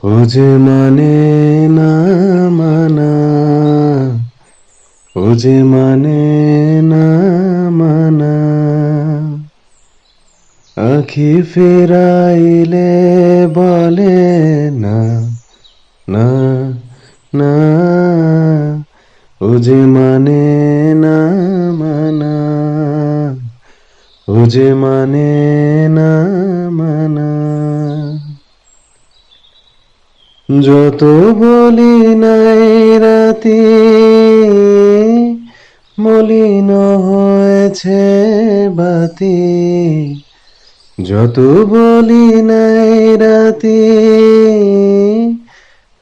ও যে মানে না মানা, ও যে মানে না মানা, আখি ফিরাইলে বলে না না না, ও যে মানে না মানা, ও যে মানে না মানা। যত বলি নাই রাতি মলিন হয়েছে বাতি, যত বলি নাই রাতি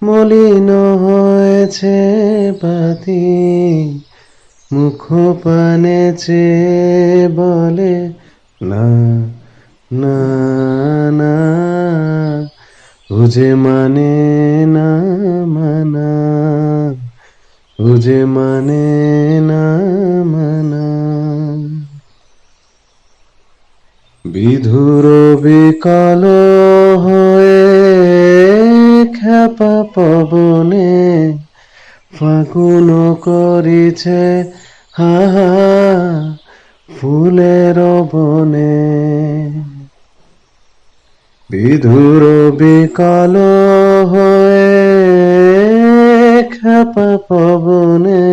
মলিন হয়েছে বাতি, মুখ পানে চেয়ে বলে না না না, ও যে মানে না মানা, ও যে মানে না মানা। বিধুর বিকল হয়ে খ্যাপা পবনে ফাগুন করিছে হাহা ফুলের বনে। বিধুর বিকল হয়ে খ্যাপা পবনে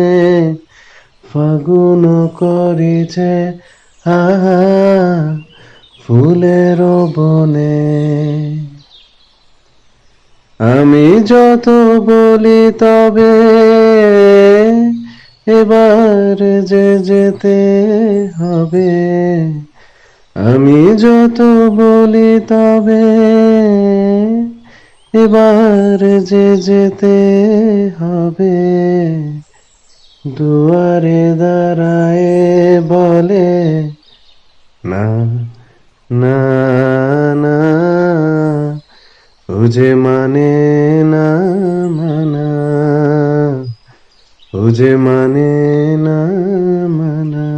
ফাগুন করিছে হাহা ফুলের বনে। আমি যত বলি তবে এবার যে যেতে হবে, আমি যত বলি তবে এবার যে যেতে হবে, দুয়ারে দাঁড়ায় বলে না না না, ও যে মানে না মানা, ও যে মানে না মানা।